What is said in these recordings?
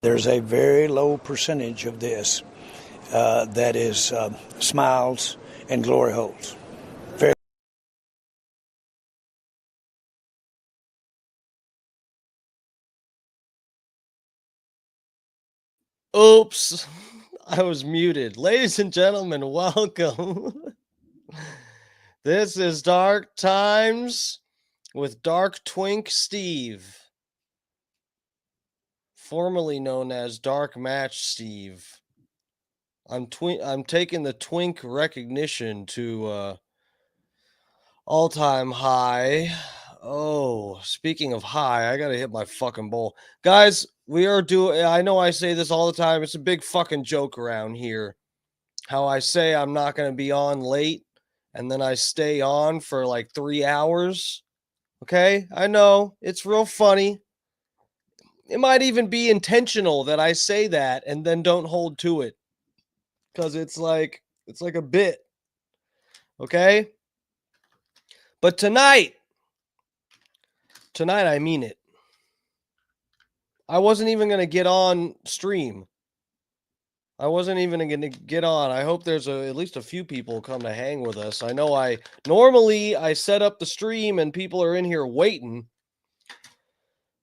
There's a very low percentage of this that is smiles and glory holes. Very. Oops, I was muted. Ladies and gentlemen, welcome. This is Dark Times with Dark Twink Steve, formerly known as Dark Match Steve. I'm taking the twink recognition to all-time high. Oh, speaking of high, I gotta hit my fucking bowl. Guys, I know I say this all the time. It's a big fucking joke around here. How I say I'm not gonna be on late, and then I stay on for like 3 hours. Okay? I know, it's real funny. It might even be intentional that I say that and then don't hold to it. Because it's like a bit. Okay? But tonight I mean it. I wasn't even going to get on stream. I wasn't even going to get on. I hope there's at least a few people come to hang with us. I know normally I set up the stream and people are in here waiting.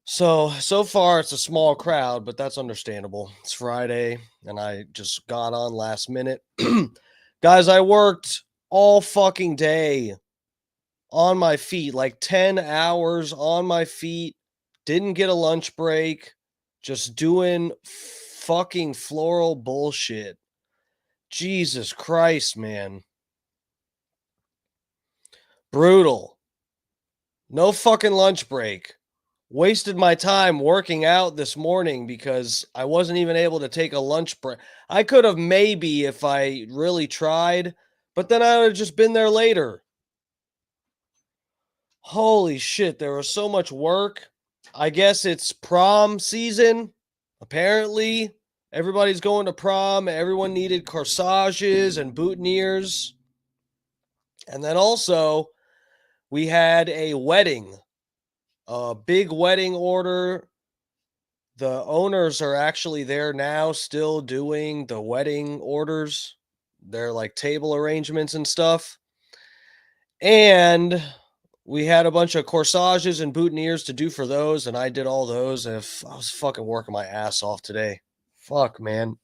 So far it's a small crowd, but that's understandable. It's Friday and I just got on last minute. Guys, I worked all fucking day on my feet, like 10 hours on my feet. Didn't get a lunch break. Just doing fucking floral bullshit. Jesus Christ, man. Brutal. No fucking lunch break. Wasted my time working out this morning because I wasn't even able to take a lunch break. I could have maybe if I really tried, but then I would have just been there later. Holy shit, there was so much work. I guess it's prom season, apparently. Everybody's going to prom. Everyone needed corsages and boutonnieres. And then also, we had a wedding, a big wedding order. The owners are actually there now, still doing the wedding orders. They're like table arrangements and stuff. And we had a bunch of corsages and boutonnieres to do for those, and I did all those. If I was fucking working my ass off today. Fuck, man.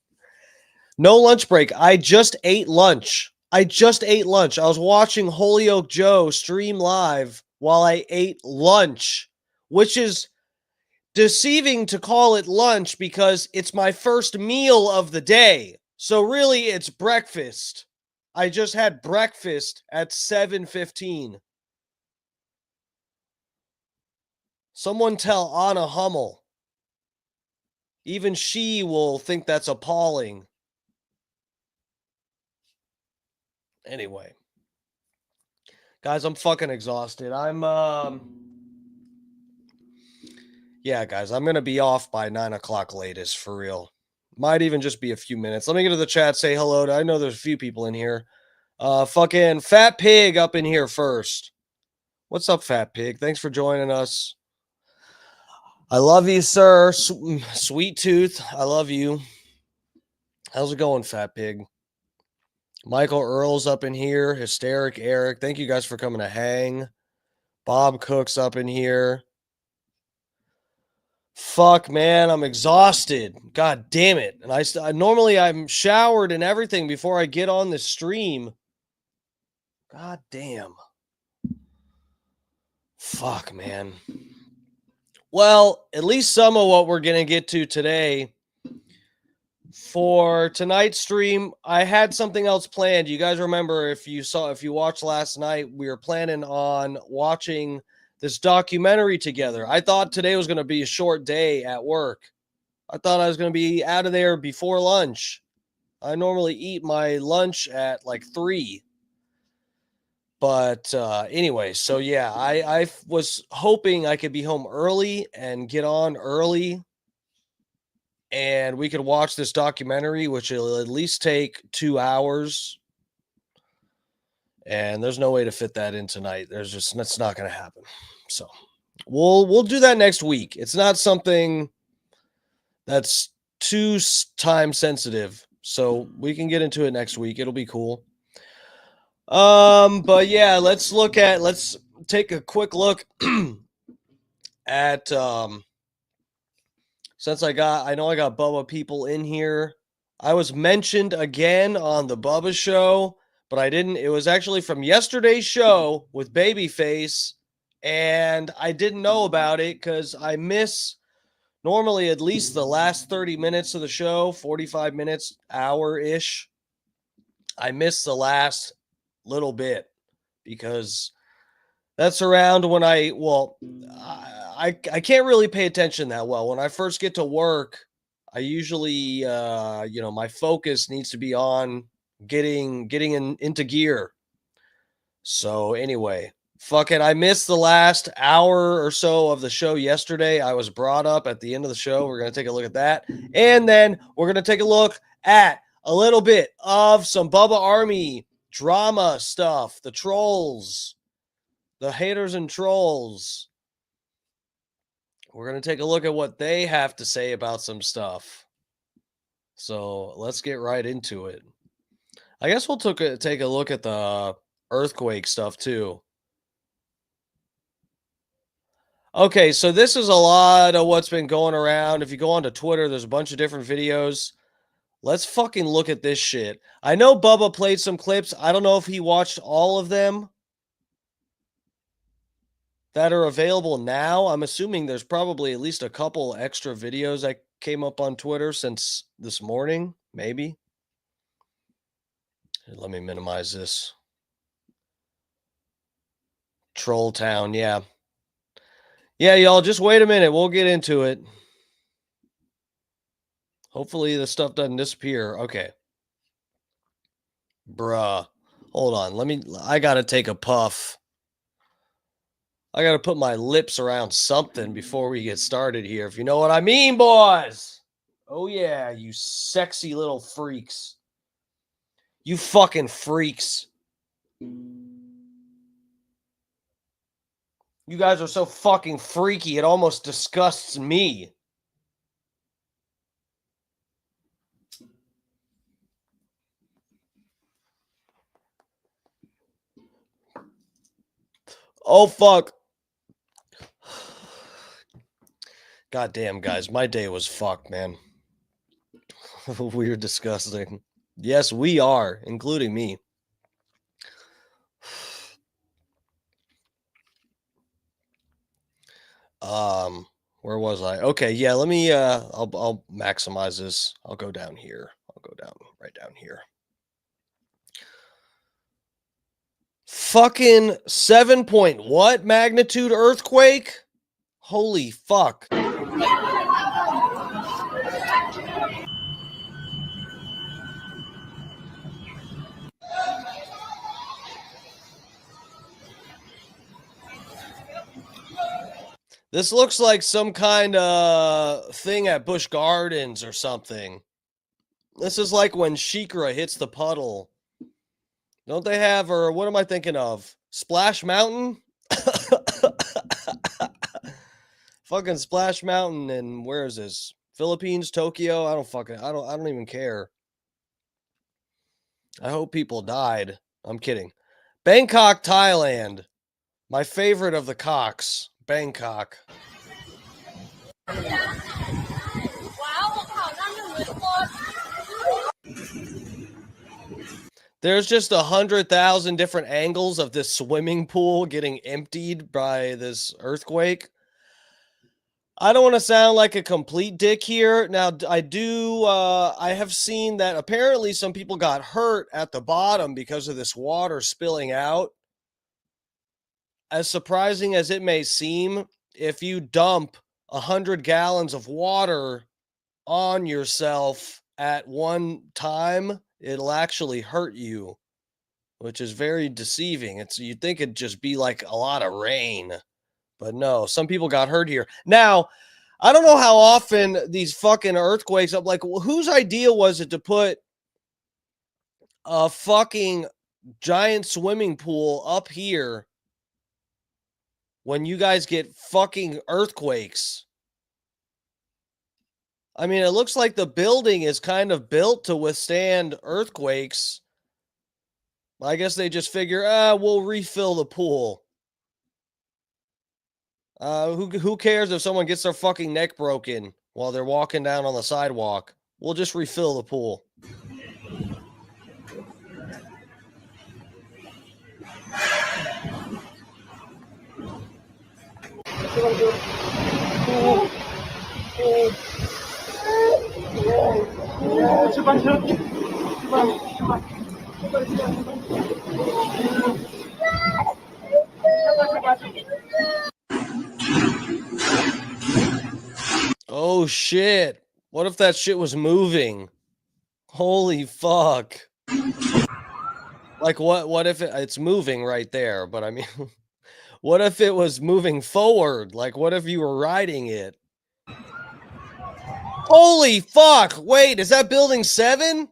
No lunch break. I just ate lunch. I was watching Holyoke Joe stream live while I ate lunch, which is deceiving to call it lunch because it's my first meal of the day. So really it's breakfast. I just had breakfast at 7:15. Someone tell Anna Hummel. Even she will think that's appalling. Anyway. Guys, I'm fucking exhausted. Yeah, guys, I'm going to be off by 9 o'clock latest, for real. Might even just be a few minutes. Let me get to the chat, say hello. I know there's a few people in here. Fucking Fat Pig up in here first. What's up, Fat Pig? Thanks for joining us. I love you, sir. Sweet Tooth, I love you. How's it going, Fat Pig? Michael Earl's up in here. Hysteric Eric. Thank you guys for coming to hang. Bob Cook's up in here. Fuck, man, I'm exhausted. God damn it. And I normally I'm showered and everything before I get on the stream. God damn. Fuck, man. Well, at least some of what we're going to get to today. For tonight's stream, I had something else planned. You guys remember, if you watched last night, we were planning on watching this documentary together. I thought today was going to be a short day at work. I thought I was going to be out of there before lunch. I normally eat my lunch at like 3. But anyway, so yeah, I was hoping I could be home early and get on early, and we could watch this documentary, which will at least take 2 hours. And there's no way to fit that in tonight. That's not going to happen. So we'll do that next week. It's not something that's too time sensitive, so we can get into it next week. It'll be cool. But yeah, let's take a quick look at since I know I got Bubba people in here. I was mentioned again on the Bubba show, but I didn't. It was actually from yesterday's show with Babyface, and I didn't know about it because I miss normally at least the last 30 minutes of the show, 45 minutes, hour-ish. I miss the last little bit because that's around when I can't really pay attention that well. When I first get to work, I usually my focus needs to be on getting into gear. So anyway, fuck it. I missed the last hour or so of the show yesterday. I was brought up at the end of the show. We're going to take a look at that. And then we're going to take a look at a little bit of some Bubba Army drama stuff, the trolls, the haters and trolls. We're going to take a look at what they have to say about some stuff. So let's get right into it. I guess we'll take a look at the earthquake stuff too. Okay, so this is a lot of what's been going around. If you go onto Twitter, there's a bunch of different videos. Let's fucking look at this shit. I know Bubba played some clips. I don't know if he watched all of them that are available now. I'm assuming there's probably at least a couple extra videos that came up on Twitter since this morning, maybe. Let me minimize this. Troll Town, yeah. Yeah, y'all, just wait a minute. We'll get into it. Hopefully the stuff doesn't disappear. Okay. Bruh. Hold on. I got to take a puff. I got to put my lips around something before we get started here, if you know what I mean, boys. Oh, yeah, you sexy little freaks. You fucking freaks. You guys are so fucking freaky, it almost disgusts me. Oh, fuck. God damn, guys, my day was fucked, man. We're disgusting. Yes, we are, including me. Where was I? Okay, yeah, let me I'll maximize this. I'll go down here. I'll go down right down here. Fucking 7 point what magnitude earthquake? Holy fuck. This looks like some kind of thing at Busch Gardens or something. This is like when Sheikra hits the puddle. Don't they have, or what am I thinking of? Splash Mountain? Fucking Splash Mountain, and where is this? Philippines, Tokyo? I don't even care. I hope people died. I'm kidding. Bangkok, Thailand. My favorite of the cocks. Bangkok. There's just 100,000 different angles of this swimming pool getting emptied by this earthquake. I don't want to sound like a complete dick here. Now, I have seen that apparently some people got hurt at the bottom because of this water spilling out. As surprising as it may seem, if you dump 100 gallons of water on yourself at one time, it'll actually hurt you, which is very deceiving. You'd think it'd just be like a lot of rain, but no, some people got hurt here. Now, I don't know how often these fucking earthquakes, I'm like, well, whose idea was it to put a fucking giant swimming pool up here when you guys get fucking earthquakes? I mean, it looks like the building is kind of built to withstand earthquakes. I guess they just figure, we'll refill the pool. Who cares if someone gets their fucking neck broken while they're walking down on the sidewalk? We'll just refill the pool. Oh shit. What if that shit was moving? Holy fuck. Like what if it's moving right there, but I mean what if it was moving forward? Like what if you were riding it? Holy fuck. Wait, is that building 7?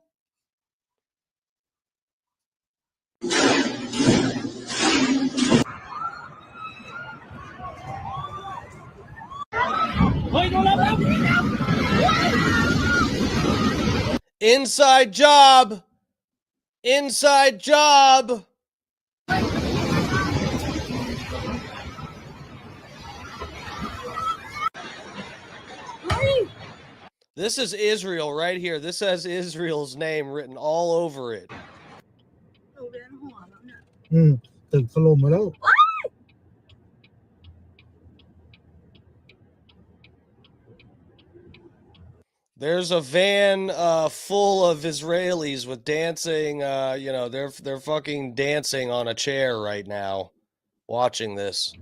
Inside job. Inside job. This is Israel right here. This has Israel's name written all over it. ตึกถล่มมาแล้ว There's a van full of Israelis with dancing. They're fucking dancing on a chair right now, watching this.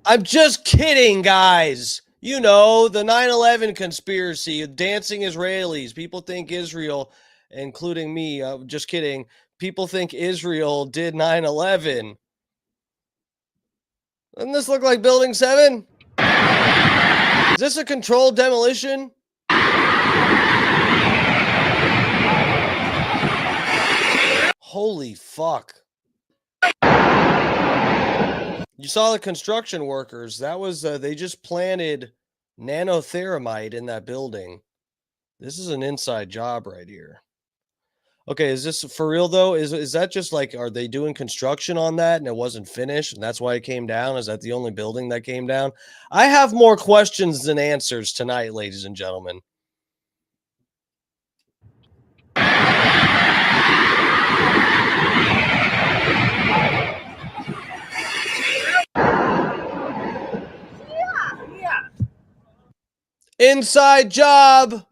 I'm just kidding, guys. You know, the 9/11 conspiracy, dancing Israelis. People think Israel, including me, just kidding. People think Israel did 9/11. Doesn't this look like Building 7? this a controlled demolition? Holy fuck. You saw the construction workers. That was, they just planted nanotheramite in that building. This is an inside job right here. Okay, is this for real though? Is that just like, are they doing construction on that and it wasn't finished and that's why it came down? Is that the only building that came down? I have more questions than answers tonight, ladies and gentlemen. Inside job.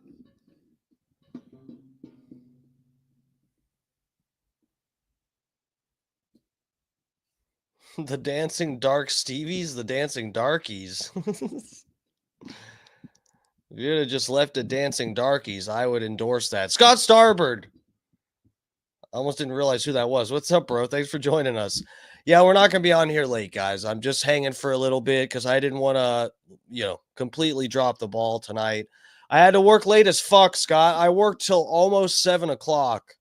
The dancing dark Stevies, the dancing darkies. If you'd have just left it dancing darkies, I would endorse that. Scott Starbird. I almost didn't realize who that was. What's up, bro? Thanks for joining us. Yeah, we're not going to be on here late, guys. I'm just hanging for a little bit because I didn't want to, completely drop the ball tonight. I had to work late as fuck, Scott. I worked till almost 7 o'clock.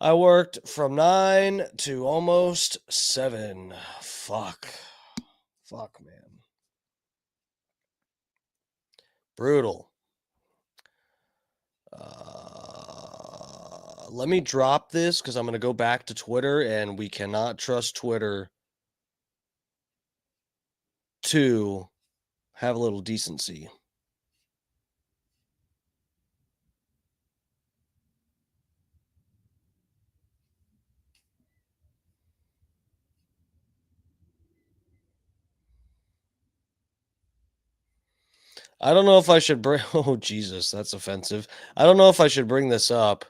I worked from 9 to almost 7. Fuck, man. Brutal. Let me drop this because I'm going to go back to Twitter, and we cannot trust Twitter to have a little decency. I don't know if I should bring... Oh, Jesus, that's offensive. I don't know if I should bring this up.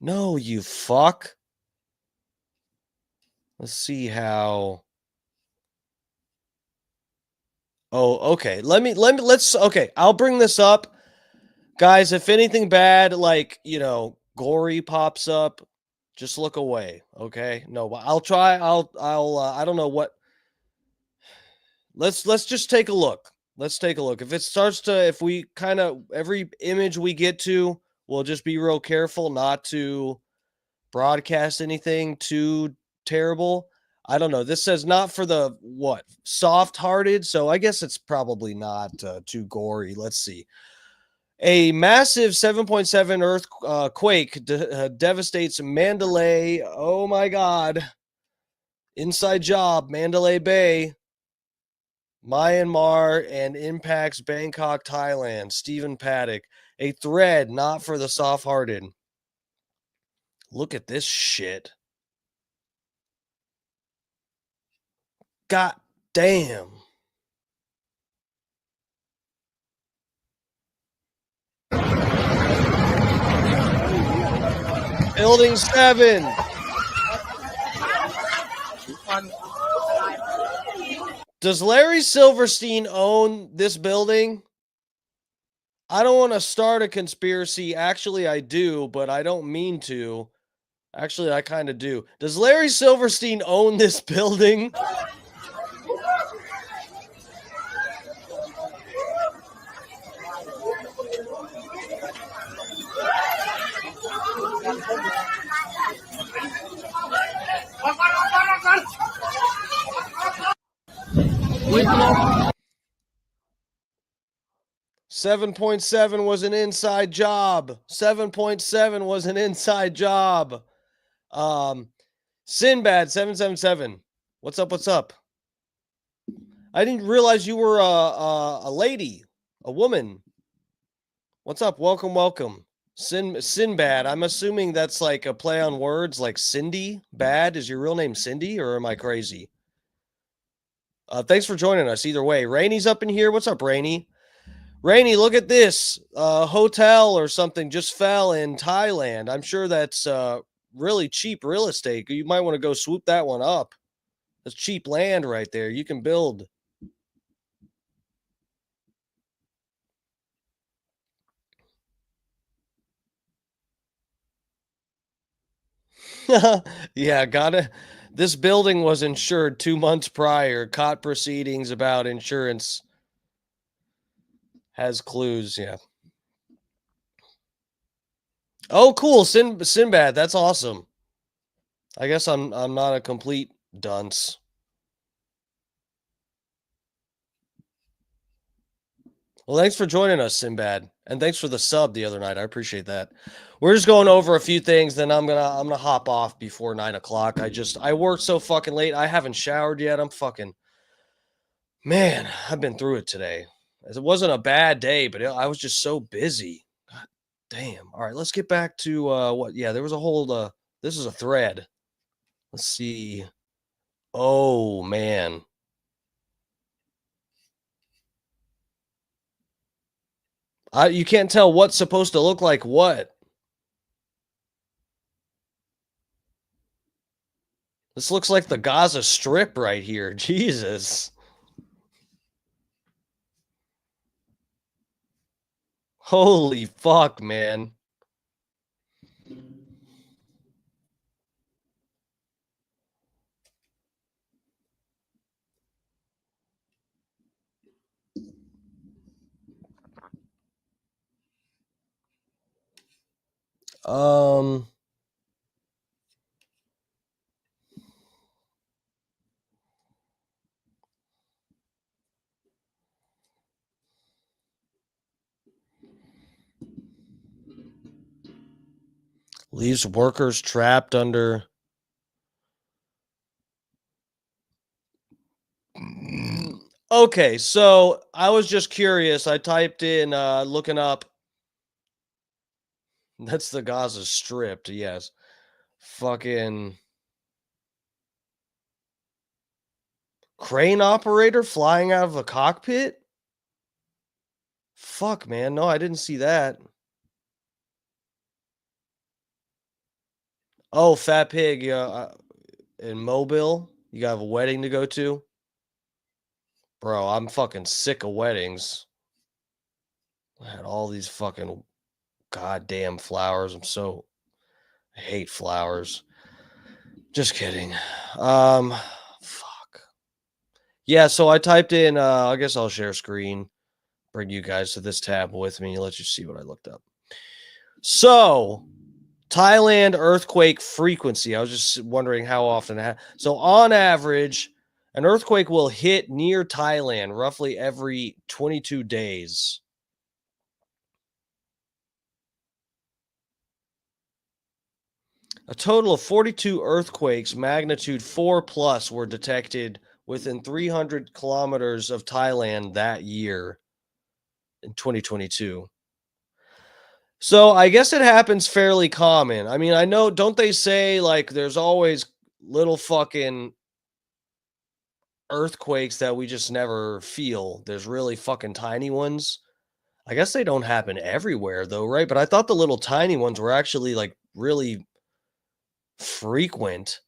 No, you fuck. Let's see how... Oh, okay. Okay, I'll bring this up. Guys, if anything bad, like, gory pops up, just look away, okay? No, but I'll try. I don't know what... Let's just take a look. Let's take a look. If we kind of, every image we get to, we'll just be real careful not to broadcast anything too terrible. I don't know. This says not for the, soft-hearted. So I guess it's probably not too gory. Let's see. A massive 7.7 earthquake devastates Mandalay. Oh my God. Inside job, Mandalay Bay, Myanmar, and impacts Bangkok, Thailand. Stephen Paddock. A thread not for the soft-hearted. Look at this shit. God damn. Building 7. Does Larry Silverstein own this building? I don't want to start a conspiracy. Actually, I do, but I don't mean to. Actually, I kind of do. Does Larry Silverstein own this building? $7.7 was an inside job. 7.7 was an inside job. Sinbad 777. What's up? What's up? I didn't realize you were a lady, a woman. What's up? Welcome, welcome. Sinbad. I'm assuming that's like a play on words, like Cindy. Bad. Is your real name Cindy, or am I crazy? Thanks for joining us. Either way, Rainy's up in here. What's up, Rainy? Rainy, look at this. Hotel or something just fell in Thailand. I'm sure that's really cheap real estate. You might want to go swoop that one up. That's cheap land right there. You can build. Yeah, gotta. This building was insured 2 months prior. Caught proceedings about insurance. Has clues, yeah. Oh, cool. Sinbad. That's awesome. I guess I'm not a complete dunce. Well, thanks for joining us, Sinbad, and thanks for the sub the other night. I appreciate that. We're just going over a few things, then I'm gonna hop off before 9 o'clock. I worked so fucking late. I haven't showered yet. Man, I've been through it today. It wasn't a bad day, but I was just so busy. God damn. All right, let's get back to what? Yeah, there was a whole. This is a thread. Let's see. Oh man. You can't tell what's supposed to look like what. This looks like the Gaza Strip right here. Jesus. Holy fuck, man. Um Leaves workers trapped under. Okay, so I was just curious. I typed in looking up. That's the Gaza Strip, yes. Fucking crane operator flying out of a cockpit? Fuck, man. No, I didn't see that. Oh, Fat Pig, in Mobile, you have a wedding to go to? Bro, I'm fucking sick of weddings. I had all these fucking goddamn flowers. I hate flowers. Just kidding. Fuck. Yeah, so I typed in, I guess I'll share screen, bring you guys to this tab with me, let you see what I looked up. So, Thailand earthquake frequency. I was just wondering how often. So, on average, an earthquake will hit near Thailand roughly every 22 days. A total of 42 earthquakes, magnitude 4 plus, were detected within 300 kilometers of Thailand that year in 2022. So I guess it happens fairly common. I mean, I know, don't they say like there's always little fucking earthquakes that we just never feel? There's really fucking tiny ones. I guess they don't happen everywhere though, right? But I thought the little tiny ones were actually like really frequent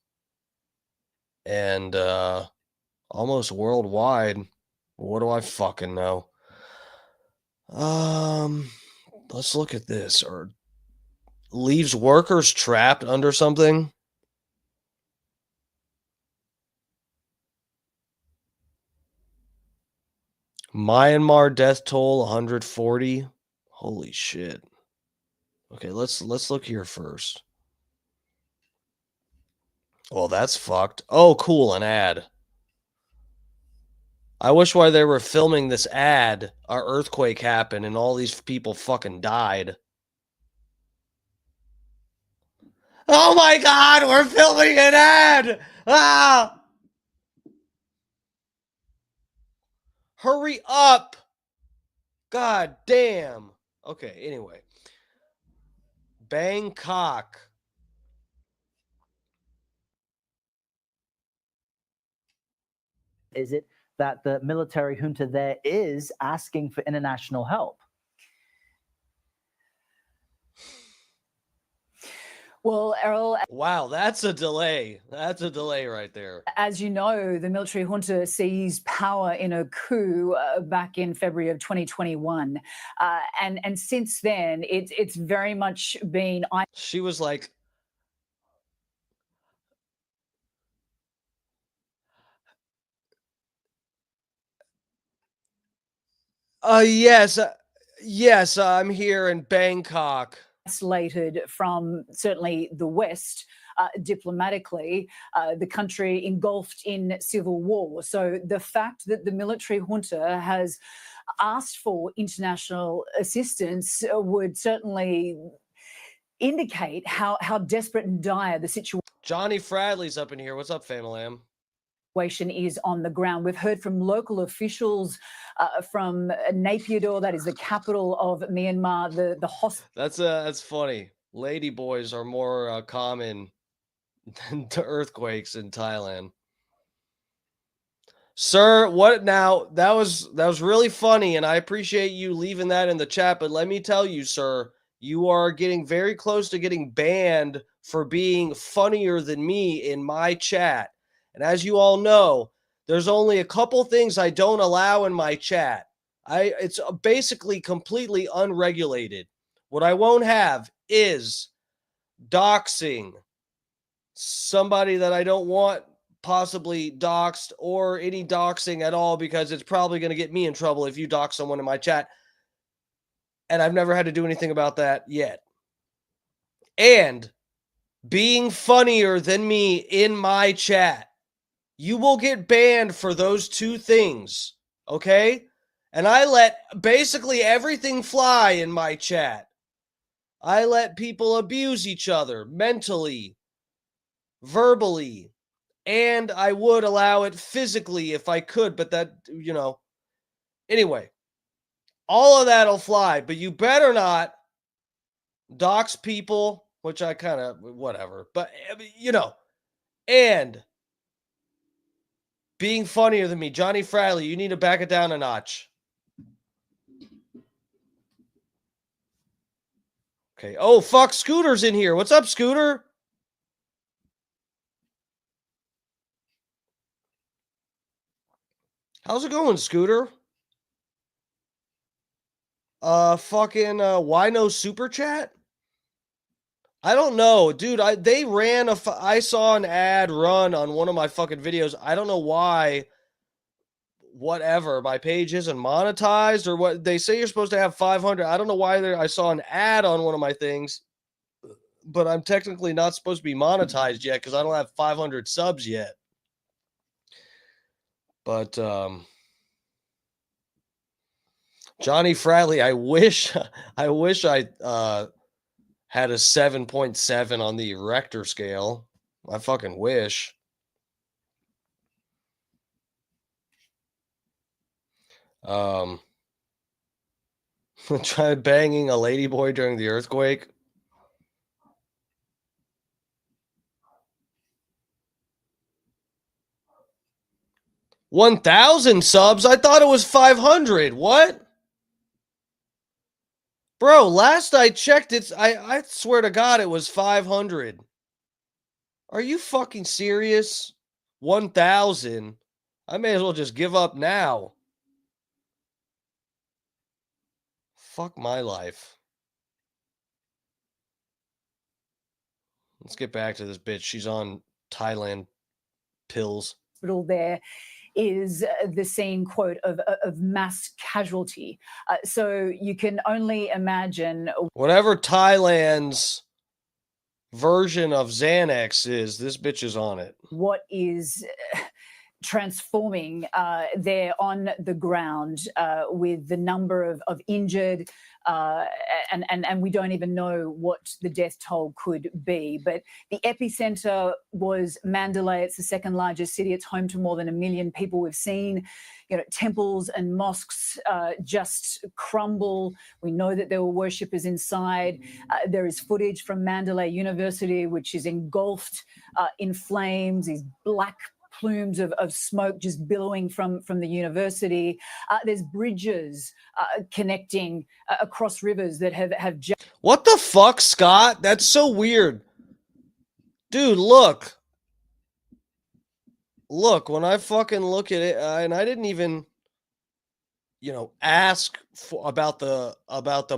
and almost worldwide. What do I fucking know? Let's look at this. Or leaves workers trapped under something. Myanmar death toll 140. Holy shit. Okay, let's look here first. Well, that's fucked. Oh, cool, an ad. I wish while they were filming this ad, our earthquake happened and all these people fucking died. Oh my god, we're filming an ad! Ah! Hurry up! God damn. Okay, anyway. Bangkok. Is it that the military junta there is asking for international help? Well, Errol, Wow, that's a delay. That's a delay right there. as you know, the military junta seized power in a coup back in February of 2021. And since then, it's very much been. She was like, Yes. Yes, I'm here in Bangkok. Isolated from certainly the West diplomatically, the country engulfed in civil war. So the fact that the military junta has asked for international assistance would certainly indicate how desperate and dire the situation Johnny Fradley's up in here. What's up, Famalam? is on the ground. We've heard from local officials from Naypyidaw, that is the capital of Myanmar. The hospital. That's funny. Lady boys are more common than the earthquakes in Thailand. Sir, what now? That was really funny, and I appreciate you leaving that in the chat. But let me tell you, sir, you are getting very close to getting banned for being funnier than me in my chat. And as you all know, there's only a couple things I don't allow in my chat. It's basically completely unregulated. What I won't have is doxing somebody that I don't want possibly doxed, or any doxing at all, because it's probably going to get me in trouble if you dox someone in my chat. And I've never had to do anything about that yet. And being funnier than me in my chat. You will get banned for those two things, okay? And I let basically everything fly in my chat. I let people abuse each other mentally, verbally, and I would allow it physically if I could, but that, Anyway, all of that'll fly, but you better not dox people, which I kind of, whatever, but, and being funnier than me. Johnny Fradley, you need to back it down a notch. Okay. Oh, fuck. Scooter's in here. What's up, Scooter? How's it going, Scooter? Fucking why no super chat? I don't know, dude. They ran I saw an ad run on one of my fucking videos. I don't know why. Whatever, my page isn't monetized, or what they say you're supposed to have 500. I don't know why I saw an ad on one of my things, but I'm technically not supposed to be monetized yet because I don't have 500 subs yet. But Johnny Fradley, I wish I had a 7.7 on the Richter scale. I fucking wish. Try banging a ladyboy during the earthquake. $1,000 subs? I thought it was 500. What? Bro, last I checked, I swear to God, it was 500. Are you fucking serious? 1,000? I may as well just give up now. Fuck my life. Let's get back to this bitch. She's on Thailand pills. There is the scene, quote, of mass casualty. So you can only imagine. Whatever Thailand's version of Xanax is, this bitch is on it. What is transforming there on the ground with the number of injured, and we don't even know what the death toll could be. But the epicenter was Mandalay. It's the second largest city. It's home to more than 1 million people. We've seen, temples and mosques just crumble. We know that there were worshippers inside. There is footage from Mandalay University, which is engulfed in flames. These black plumes of smoke just billowing from the university. There's bridges connecting across rivers that have What the fuck, Scott? That's so weird. Dude, look. Look, when I fucking look at it, and I didn't even, ask about the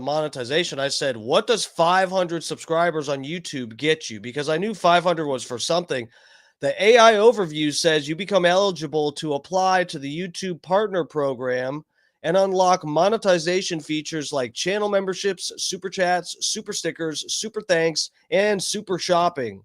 monetization. I said, what does 500 subscribers on YouTube get you? Because I knew 500 was for something. The AI overview says you become eligible to apply to the YouTube Partner Program and unlock monetization features like channel memberships, super chats, super stickers, super thanks, and super shopping.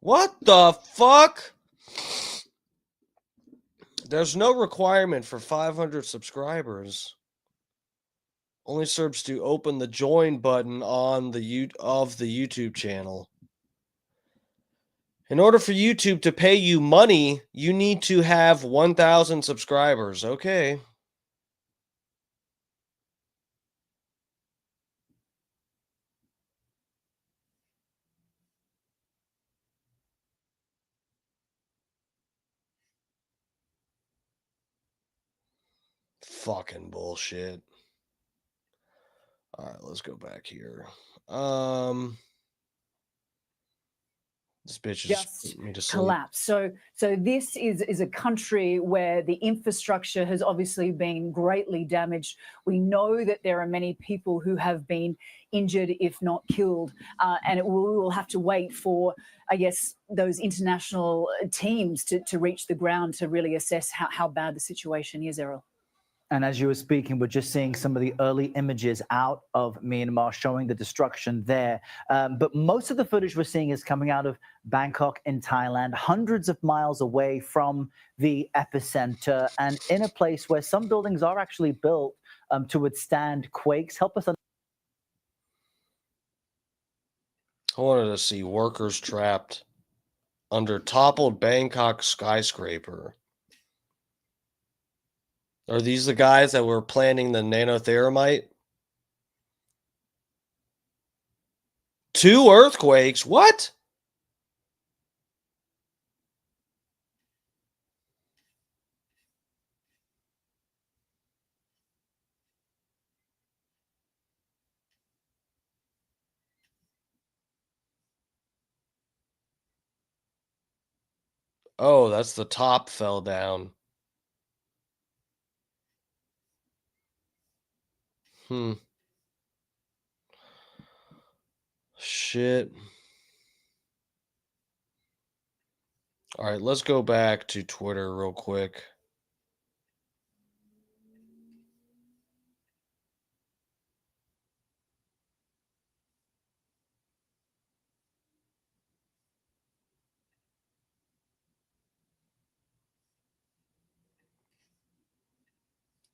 What the fuck? There's no requirement for 500 subscribers. Only serves to open the join button on the YouTube channel. In order for YouTube to pay you money, you need to have 1,000 subscribers. Okay. Fucking bullshit. All right, let's go back here. This bitch just me to sleep. collapse. So this is a country where the infrastructure has obviously been greatly damaged. We know that there are many people who have been injured, if not killed, and we will have to wait for, I guess, those international teams to reach the ground to really assess how bad the situation is, Errol. And as you were speaking, we're just seeing some of the early images out of Myanmar showing the destruction there. But most of the footage we're seeing is coming out of Bangkok in Thailand, hundreds of miles away from the epicenter and in a place where some buildings are actually built to withstand quakes. Help us. I wanted to see workers trapped under toppled Bangkok skyscraper. Are these the guys that were planning the nanotheramite? 2 earthquakes? What? Oh, that's the top fell down. Shit. All right, let's go back to Twitter real quick.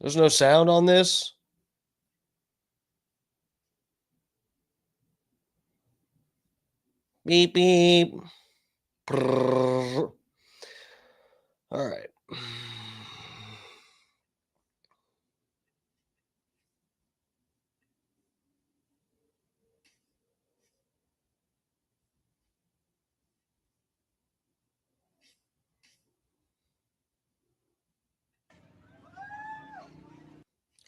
There's no sound on this? Beep, beep. Brrr. All right.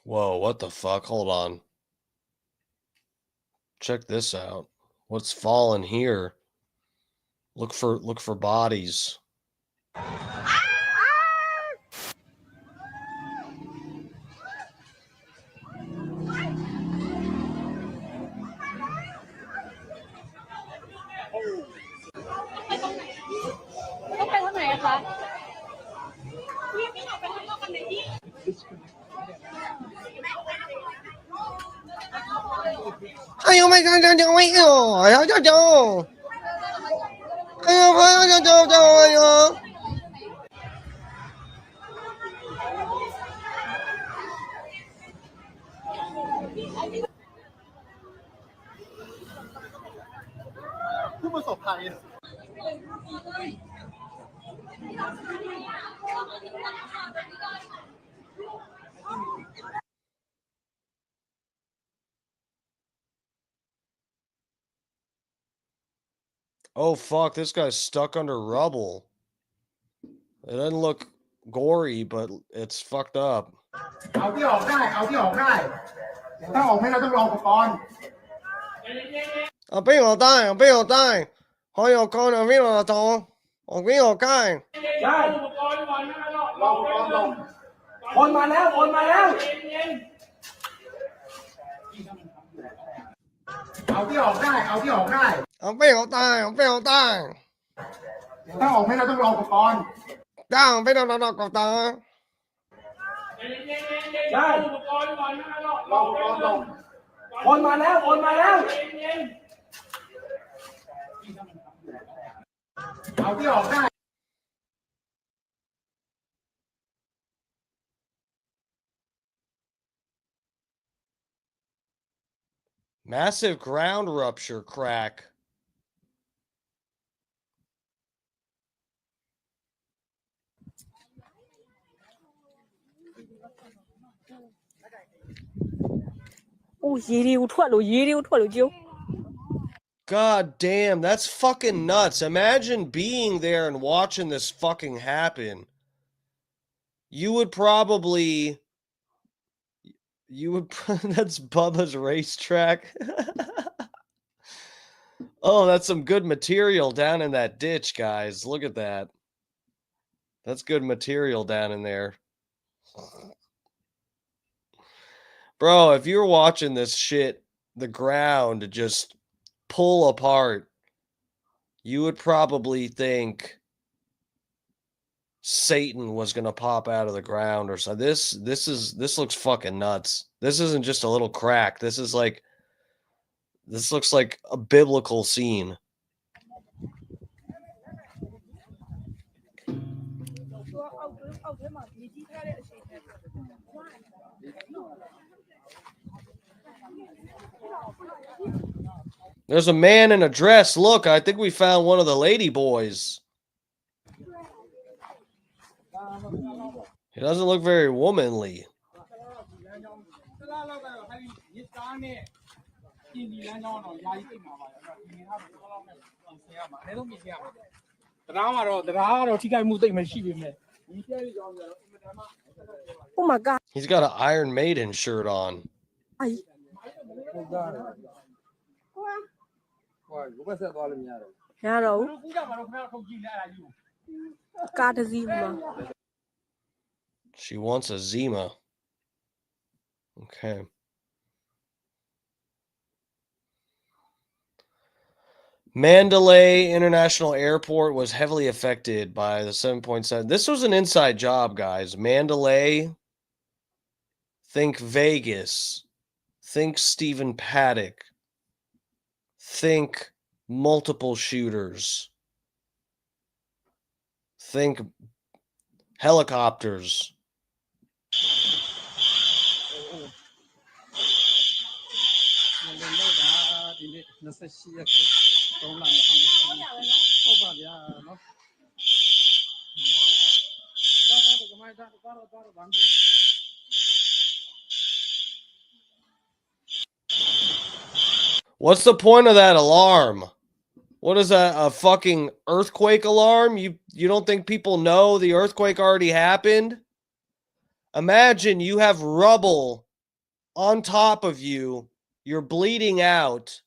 Whoa, what the fuck? Hold on. Check this out. What's fallen here? Look for bodies. Oh my god, oh fuck, this guy's stuck under rubble. It doesn't look gory, but it's fucked up. ถ้าออกไม่ได้ต้องรออุปกรณ์ ở bên ở đây họ有con ở bên ở đó ở bên ở đây ได้รออุปกรณ์ลงคนมาแล้วคนมาแล้วเอาที่ออกได้เอาที่ออกได้ ở bên ở đây ở bên ở đây ถ้าออกไม่ได้ต้องรออุปกรณ์ đang ở bên ở đó có ta ได้รออุปกรณ์ลงคนมาแล้วคนมาแล้วเอาที่ออกได้ massive ground rupture crack God damn, that's fucking nuts. Imagine being there and watching this fucking happen. You would probably that's Bubba's racetrack. Oh, that's some good material down in that ditch, guys. Look at that. That's good material down in there. Bro, if you're watching this shit, the ground just pull apart, you would probably think Satan was gonna pop out of the ground or something. This looks fucking nuts. This isn't just a little crack. This looks like a biblical scene. There's a man in a dress. Look, I think we found one of the lady boys. He doesn't look very womanly. Oh my god. He's got an Iron Maiden shirt on. She wants a Zima. Okay. Mandalay International Airport was heavily affected by the 7.7. This was an inside job, guys. Mandalay, think Vegas, think Stephen Paddock, think multiple shooters, think helicopters. What's the point of that alarm? What is that, a fucking earthquake alarm? You don't think people know the earthquake already happened? Imagine you have rubble on top of you. You're bleeding out.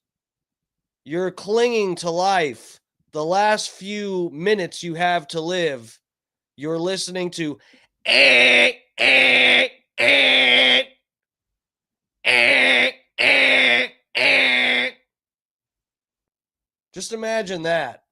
You're clinging to life. The last few minutes you have to live, you're listening to Just imagine that.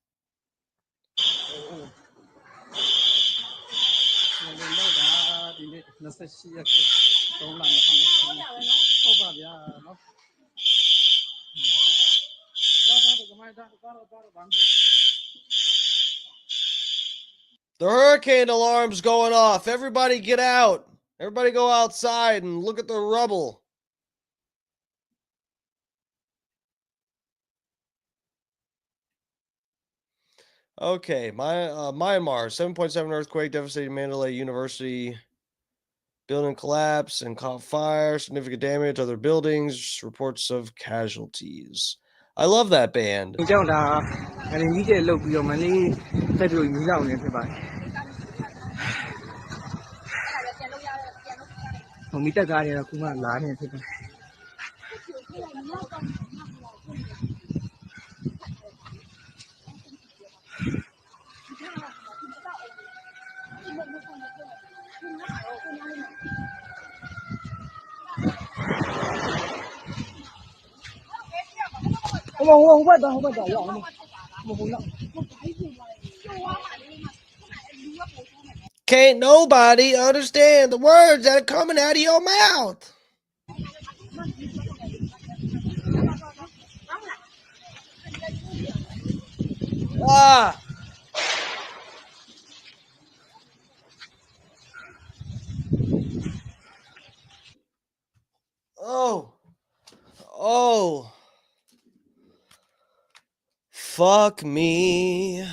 The hurricane alarm's going off. Everybody get out. Everybody go outside and look at the rubble. Okay, Myanmar, 7.7 earthquake devastated Mandalay University. Building collapse and caught fire, significant damage to other buildings, reports of casualties. I love that band. Can't nobody understand the words that are coming out of your mouth. Ah. Oh. Oh. Fuck me.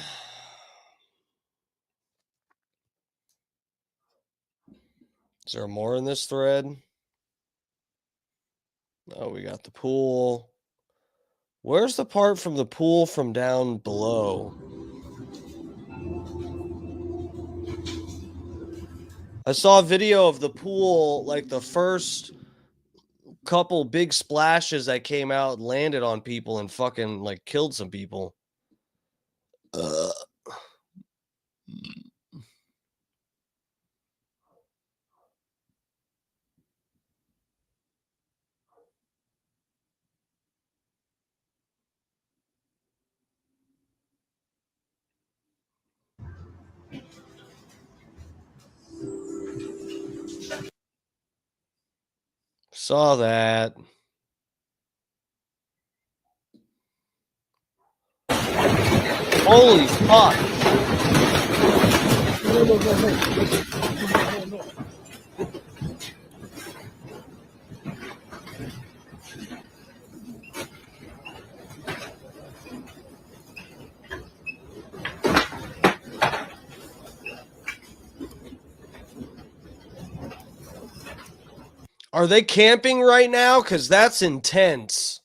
Is there more in this thread? Oh, we got the pool. Where's the part from the pool from down below? I saw a video of the pool, like the first couple big splashes that came out, landed on people and fucking like killed some people. Saw that. Holy fuck. Are they camping right now? Because that's intense.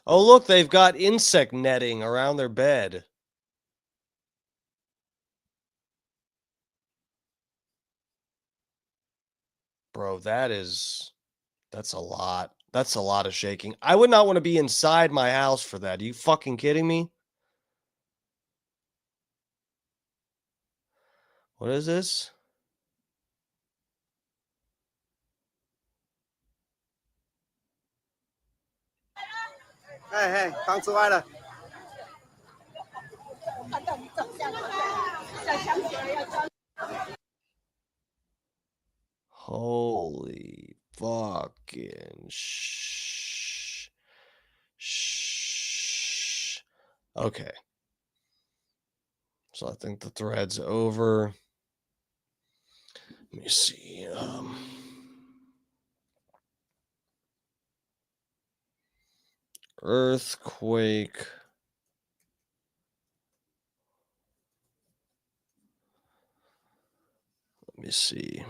Oh, look, they've got insect netting around their bed. Bro, that's a lot. That's a lot of shaking. I would not want to be inside my house for that. Are you fucking kidding me? What is this? Hey, 刚吃完了。Holy fucking shh. Okay. So I think the thread's over. Let me see. Earthquake. Let me see.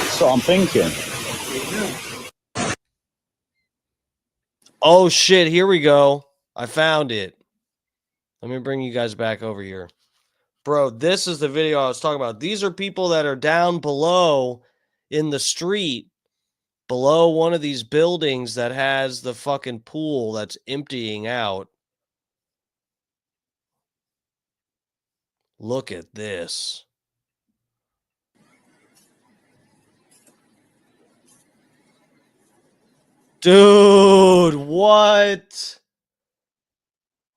So I'm thinking. Oh shit, here we go. I found it. Let me bring you guys back over here. Bro, this is the video I was talking about. These are people that are down below in the street, below one of these buildings that has the fucking pool that's emptying out. Look at this. Dude, what?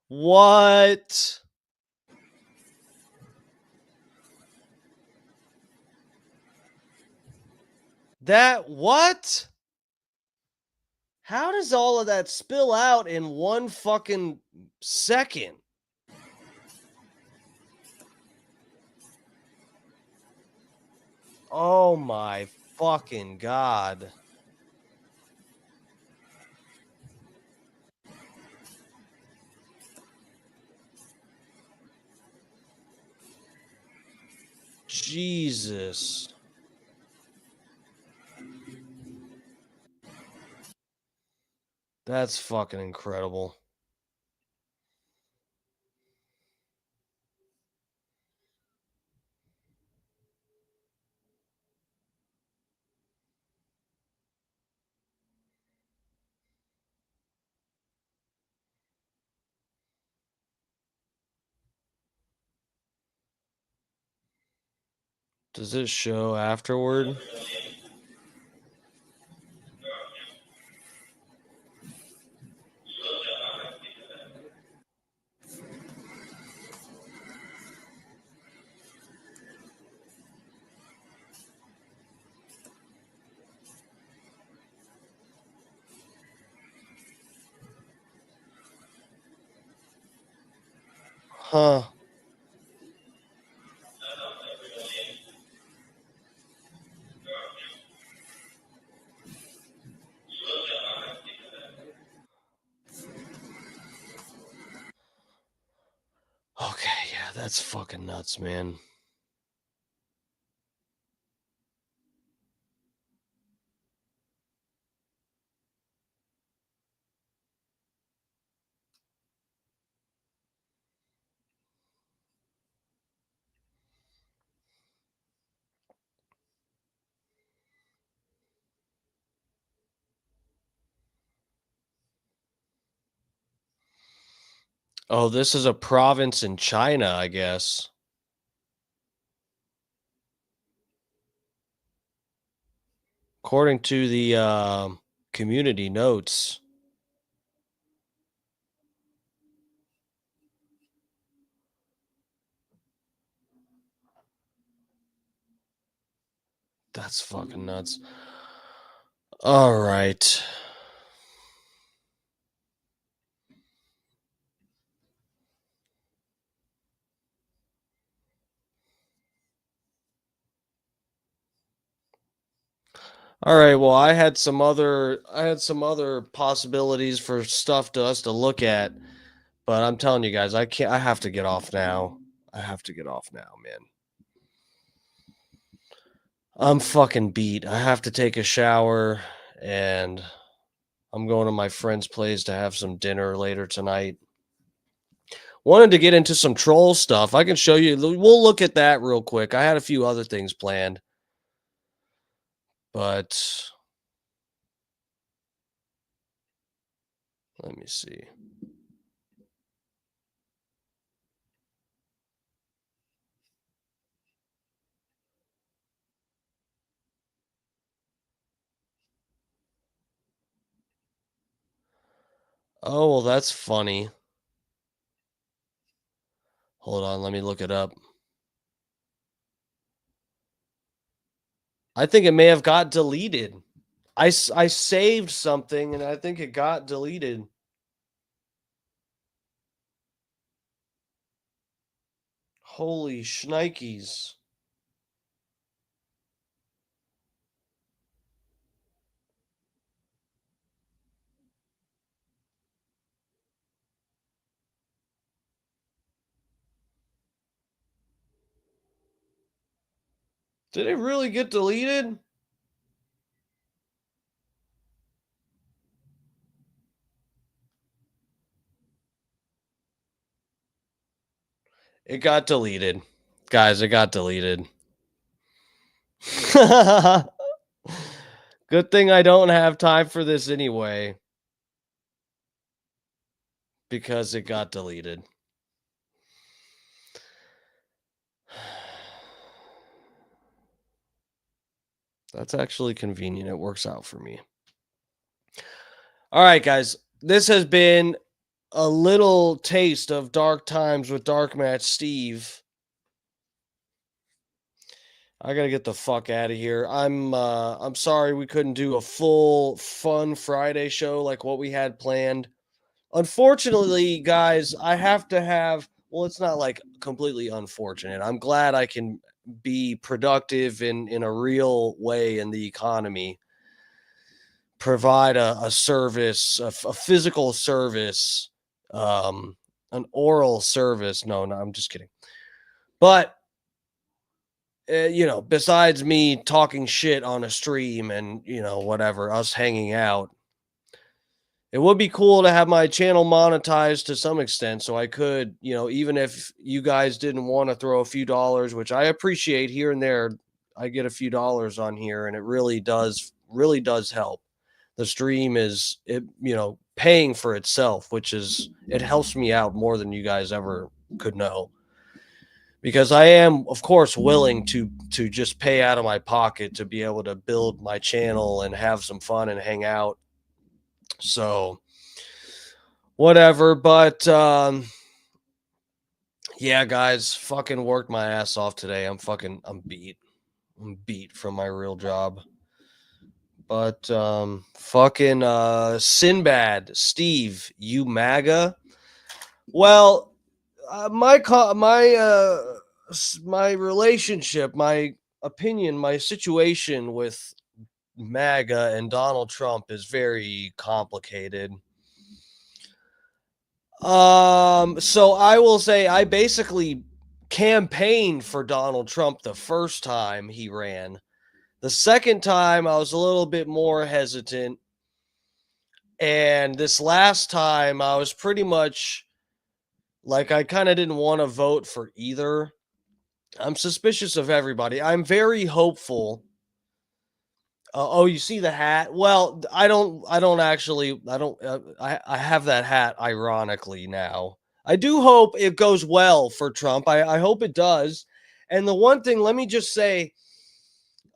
What? That what? How does all of that spill out in 1 fucking second? Oh my fucking God. Jesus. That's fucking incredible. Does it show afterward? Huh. Okay, yeah, that's fucking nuts, man. Oh, this is a province in China, I guess. According to the community notes. That's fucking nuts. All right. All right, well, I had some other possibilities for stuff to us to look at, but I'm telling you guys, I have to get off now. I have to get off now, man. I'm fucking beat. I have to take a shower and I'm going to my friend's place to have some dinner later tonight. Wanted to get into some troll stuff. I can show you. We'll look at that real quick. I had a few other things planned, but let me see. Oh, well, that's funny. Hold on, let me look it up. I think it may have got deleted. I saved something and I think it got deleted. Holy shnikes. Did it really get deleted? It got deleted. Guys, it got deleted. Good thing I don't have time for this anyway. Because it got deleted. That's actually convenient. It works out for me. All right, guys. This has been a little taste of Dark Times with Dark Match Steve. I gotta get the fuck out of here. I'm sorry we couldn't do a full fun Friday show like what we had planned. Unfortunately, guys, I have to have, well, it's not like completely unfortunate. I'm glad I can be productive in a real way in the economy, provide a service, a physical service, an oral service. No, I'm just kidding. But besides me talking shit on a stream and, whatever, us hanging out, it would be cool to have my channel monetized to some extent. So I could, even if you guys didn't want to throw a few dollars, which I appreciate here and there, I get a few dollars on here and it really does help. The stream is, paying for itself, it helps me out more than you guys ever could know. Because I am, of course, willing to just pay out of my pocket to be able to build my channel and have some fun and hang out. So, whatever. But, yeah, guys, fucking worked my ass off today. I'm beat. I'm beat from my real job. But, fucking, Sinbad, Steve, you MAGA? Well, my relationship, my opinion, my situation with MAGA and Donald Trump is very complicated. So I will say I basically campaigned for Donald Trump the first time he ran. The second time I was a little bit more hesitant. And this last time I was pretty much like, I kind of didn't want to vote for either. I'm suspicious of everybody. I'm very hopeful. You see the hat? Well, I have that hat ironically now. I do hope it goes well for Trump. I hope it does. And the one thing, let me just say,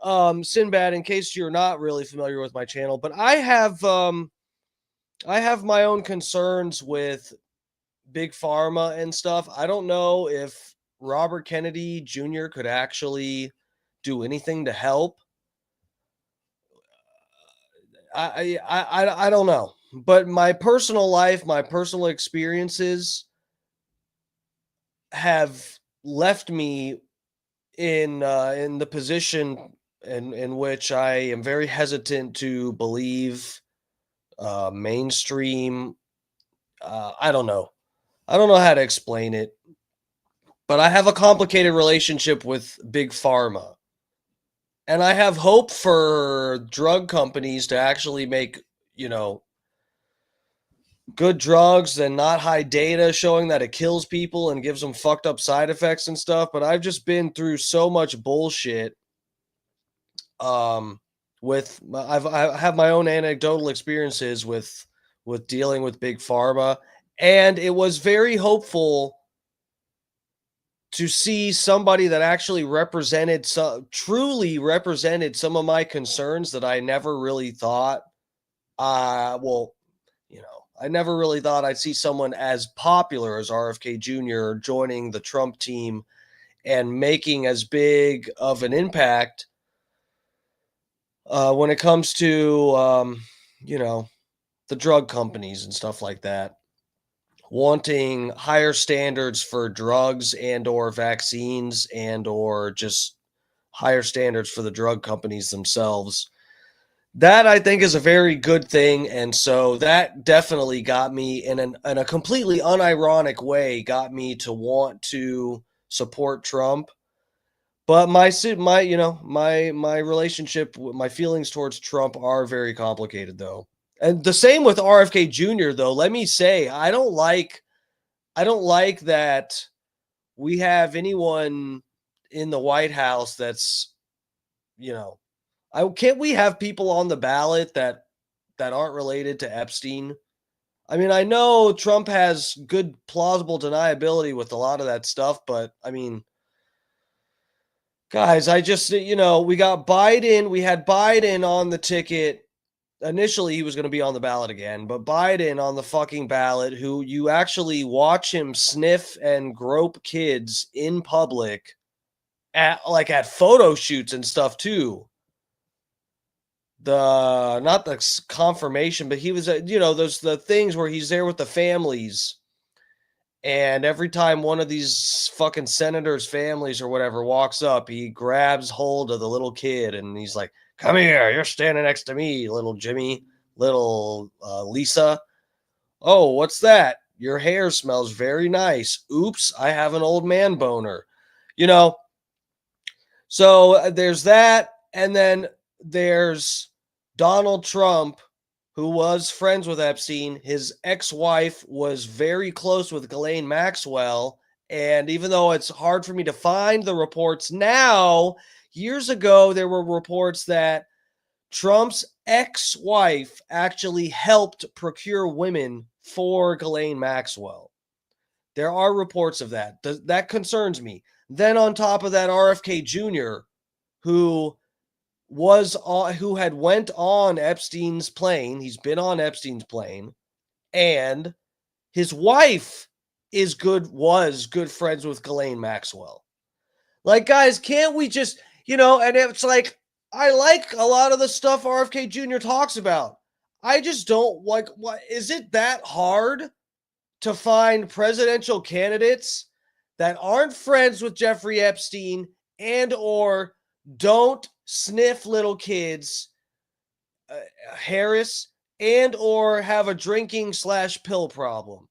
Sinbad, in case you're not really familiar with my channel, but I have my own concerns with Big Pharma and stuff. I don't know if Robert Kennedy Jr. could actually do anything to help. I don't know, but my personal life, my personal experiences have left me in the position in which I am very hesitant to believe mainstream. I don't know how to explain it, but I have a complicated relationship with Big Pharma. And I have hope for drug companies to actually make, good drugs and not hide data showing that it kills people and gives them fucked up side effects and stuff. But I've just been through so much bullshit. I have my own anecdotal experiences with dealing with Big Pharma, and it was very hopeful to see somebody that actually truly represented some of my concerns that I never really thought, I never really thought I'd see someone as popular as RFK Jr. joining the Trump team and making as big of an impact when it comes to, the drug companies and stuff like that, wanting higher standards for drugs and or vaccines and or just higher standards for the drug companies themselves. That I think is a very good thing. And so that definitely got me in a completely unironic way, got me to want to support Trump. But my relationship, my feelings towards Trump are very complicated though. And the same with RFK Jr. though. Let me say, I don't like that we have anyone in the White House that's, can't we have people on the ballot that aren't related to Epstein? I mean, I know Trump has good plausible deniability with a lot of that stuff, but I mean, guys, we got Biden. We had Biden on the ticket. Initially, he was going to be on the ballot again, but Biden on the fucking ballot, who you actually watch him sniff and grope kids in public at photo shoots and stuff too. Not the confirmation, but he was at, those the things where he's there with the families. And every time one of these fucking senators' families or whatever walks up, he grabs hold of the little kid and he's like, "Come here, you're standing next to me, little Jimmy, little Lisa. Oh, what's that? Your hair smells very nice. Oops, I have an old man boner." So there's that. And then there's Donald Trump, who was friends with Epstein. His ex-wife was very close with Ghislaine Maxwell. And even though it's hard for me to find the reports now, years ago, there were reports that Trump's ex-wife actually helped procure women for Ghislaine Maxwell. There are reports of that. That concerns me. Then on top of that, RFK Jr., who had went on Epstein's plane. He's been on Epstein's plane, and his wife was good friends with Ghislaine Maxwell. Like, guys, can't we just, and it's like, I like a lot of the stuff RFK Jr. talks about. I just don't like, what is it that hard to find presidential candidates that aren't friends with Jeffrey Epstein and or don't sniff little kids, Harris, and or have a drinking/pill problem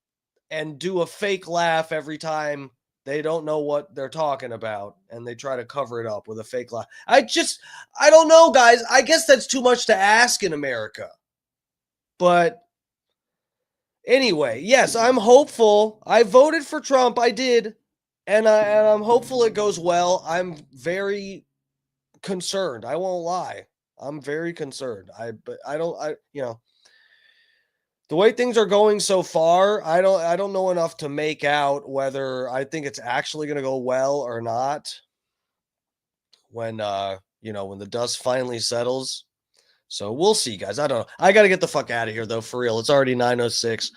and do a fake laugh every time they don't know what they're talking about and they try to cover it up with a fake laugh? I don't know, guys. I guess that's too much to ask in America. But anyway, yes, I'm hopeful. I voted for Trump. I did. And I'm hopeful it goes well. I'm very concerned. I won't lie. I'm very concerned. The way things are going so far, I don't know enough to make out whether I think it's actually going to go well or not when the dust finally settles. So we'll see, guys. I don't know. I got to get the fuck out of here though, for real. It's already 9:06.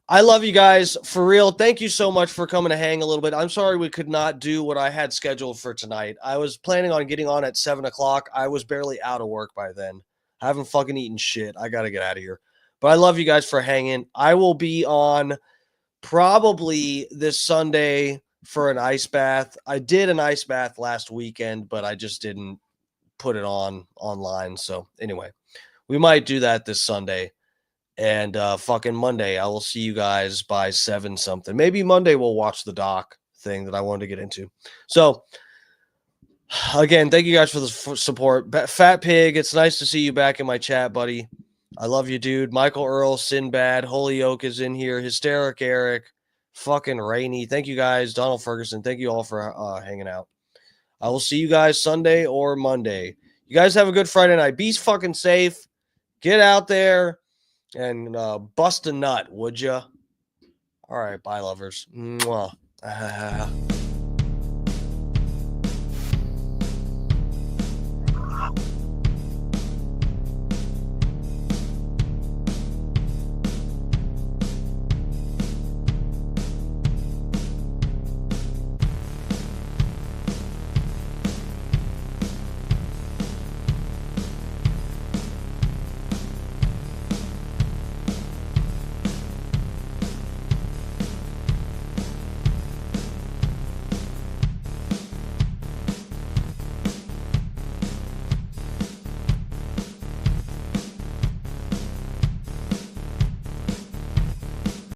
I love you guys, for real. Thank you so much for coming to hang a little bit. I'm sorry we could not do what I had scheduled for tonight. I was planning on getting on at 7 o'clock. I was barely out of work by then. I haven't fucking eaten shit. I got to get out of here. But I love you guys for hanging. I will be on probably this Sunday for an ice bath. I did an ice bath last weekend, but I just didn't put it online. So anyway, we might do that this Sunday. And fucking Monday, I will see you guys by 7 something. Maybe Monday we'll watch the doc thing that I wanted to get into. So, again, thank you guys for the support. Fat Pig, it's nice to see you back in my chat, buddy. I love you, dude. Michael Earl, Sinbad, Holy Oak is in here. Hysteric Eric, fucking Rainy. Thank you guys. Donald Ferguson, thank you all for hanging out. I will see you guys Sunday or Monday. You guys have a good Friday night. Be fucking safe. Get out there and bust a nut, would ya? All right, bye, lovers. Mwah.